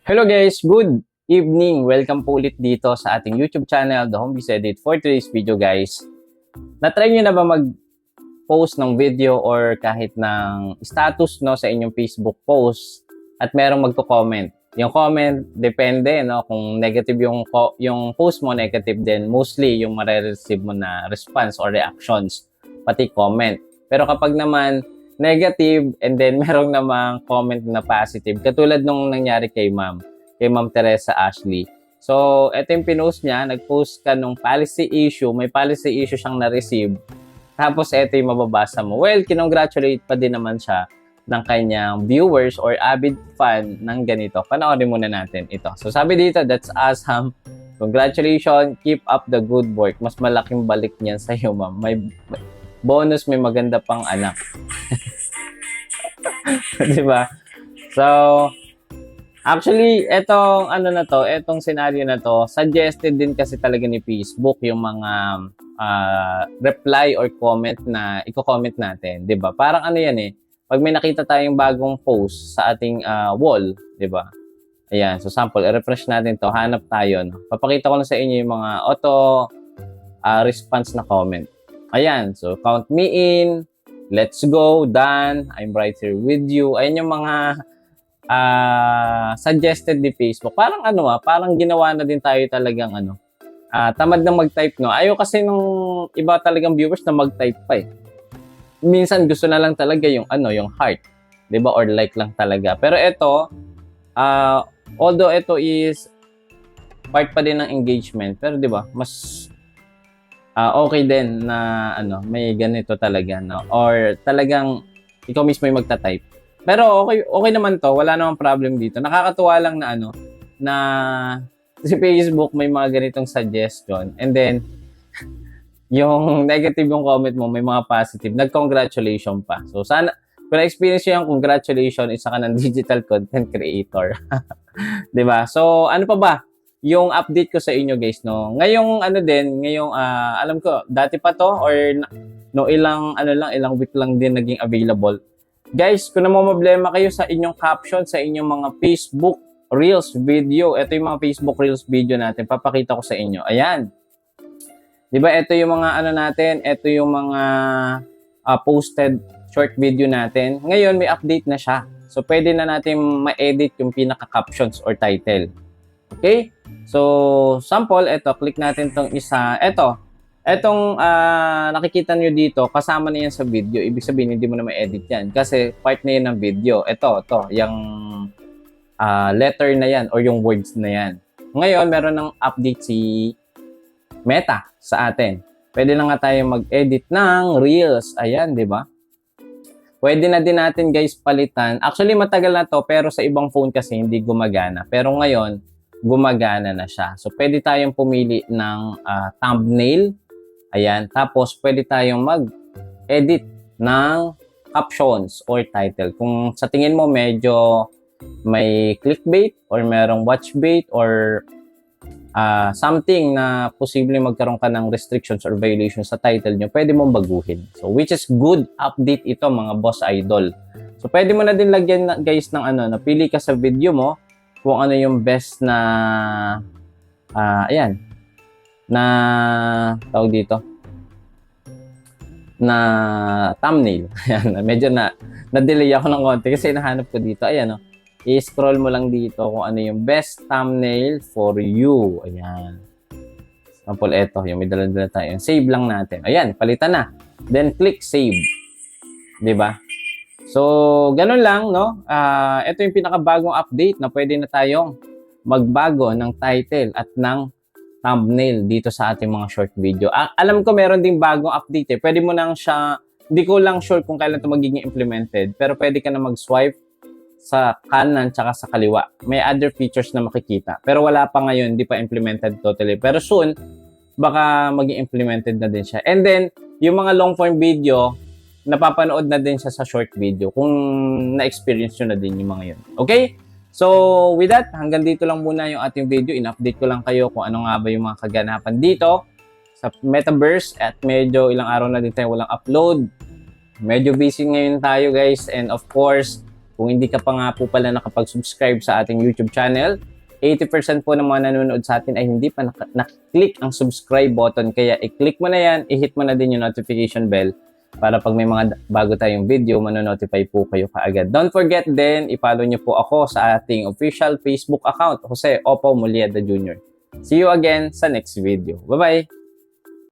Hello guys, good evening. Welcome po ulit dito sa ating YouTube channel, The Homebase Edit. For today's video guys, na-try nyo na ba mag-post ng video or kahit ng status no, sa inyong Facebook post at merong magko-comment? Yung comment, depende no, kung negative yung post mo, negative din. Mostly yung mare-receive mo na response or reactions, pati comment. Pero kapag naman negative, and then merong namang comment na positive. Katulad nung nangyari kay Ma'am Teresa Ashley. So, ito yung pinost niya, nag-post ka nung policy issue, may policy issue siyang na-receive. Tapos, ito yung mababasa mo. Well, kinongratulate pa din naman siya ng kanyang viewers or avid fan ng ganito. Panoorin muna natin ito. So, sabi dito, that's awesome. Congratulations, keep up the good work. Mas malaking balik niyan sa iyo, ma'am. May bonus, may maganda pang anak. Diba? So, actually, etong etong scenario na to, suggested din kasi talaga ni Facebook yung mga reply or comment na i-comment natin, 'di ba? Parang ano 'yan eh. Pag may nakita tayong bagong post sa ating wall, 'di ba? Ayan, so sample, i-refresh natin 'to, hanap tayo, no? Papakita ko na sa inyo yung mga auto response na comment. Ayan, so count me in, let's go, done, I'm right here with you. Ayan yung mga suggested ni Facebook. Parang parang ginawa na din tayo talagang tamad na mag-type, no? Ayaw kasi nung iba talagang viewers na mag-type pa eh. Minsan gusto na lang talaga yung yung heart, 'di ba? Or like lang talaga. Pero ito, although ito is part pa din ng engagement, pero 'di ba? Mas okay din na may ganito talaga, no? Or talagang ikaw mismo yung magta-type. Pero okay naman 'to, wala namang problem dito. Nakakatuwa lang na na si Facebook may mga ganitong suggestion, and then yung negative yung comment mo, may mga positive. Nag-congratulation pa. So sana kung na-experience nyo yung congratulation, isa ka ng digital content creator. 'Di ba? So ano pa ba yung update ko sa inyo guys, no? Ngayong alam ko dati pa to or no ilang week lang din naging available. Guys, kung namomroblema kayo sa inyong caption sa inyong mga Facebook Reels video, ito yung mga Facebook Reels video natin, papakita ko sa inyo. Ayan. 'Di ba? Ito yung mga natin, ito yung mga posted short video natin. Ngayon may update na siya. So pwede na natin ma-edit yung pinaka-captions or title. Okay? So, sample, ito, click natin tong isa. Etong nakikita nyo dito, kasama na yan sa video. Ibig sabihin, hindi mo na ma-edit yan. Kasi part na yan ng video. Ito, yung letter na yan or yung words na yan. Ngayon, meron ng update si Meta sa atin. Pwede na nga tayo mag-edit ng Reels. Ayan, di ba? Pwede na din natin, guys, palitan. Actually, matagal na to, pero sa ibang phone kasi hindi gumagana. Pero ngayon, gumagana na siya. So, pwede tayong pumili ng thumbnail. Ayan. Tapos, pwede tayong mag-edit ng captions or title. Kung sa tingin mo medyo may clickbait or merong watchbait or something na posibleng magkaroon ka ng restrictions or violations sa title nyo, pwede mong baguhin. So, which is good update ito, mga boss idol. So, pwede mo na din lagyan, guys, ng napili ka sa video mo kung ano yung best na na tawag dito na thumbnail. Ayan, medyo na-delay ako ng konti kasi nahanap ko dito. Ayan, i-scroll mo lang dito kung ano yung best thumbnail for you. Ayan. Sample, eto, yung may dala-dala tayo. Save lang natin. Ayan, palitan na. Then click save. 'Di ba? So, ganun lang, no? Ito yung pinakabagong update na pwede na tayong magbago ng title at ng thumbnail dito sa ating mga short video. Alam ko meron ding bagong update eh. Pwede mo nang siya, hindi ko lang sure kung kailan ito magiging implemented, pero pwede ka na mag-swipe sa kanan tsaka sa kaliwa. May other features na makikita. Pero wala pa ngayon, hindi pa implemented totally. Pero soon, baka maging implemented na din siya. And then, yung mga long form video, napapanood na din siya sa short video kung na-experience nyo na din yung mga yun. Okay? So, with that, hanggang dito lang muna yung ating video. In-update ko lang kayo kung ano nga ba yung mga kaganapan dito sa Metaverse at medyo ilang araw na din tayo walang upload. Medyo busy ngayon tayo guys, and of course, Kung hindi ka pa nga po pala nakapag-subscribe sa ating YouTube channel, 80% po ng mga nanonood sa atin ay hindi pa na-click ang subscribe button. Kaya i-click mo na yan, i-hit mo na din yung notification bell para pag may mga bago tayong video, manonotify po kayo kaagad. Don't forget din, i-follow nyo po ako sa ating official Facebook account, Jose Opo Mulieda Jr. See you again sa next video. Bye-bye!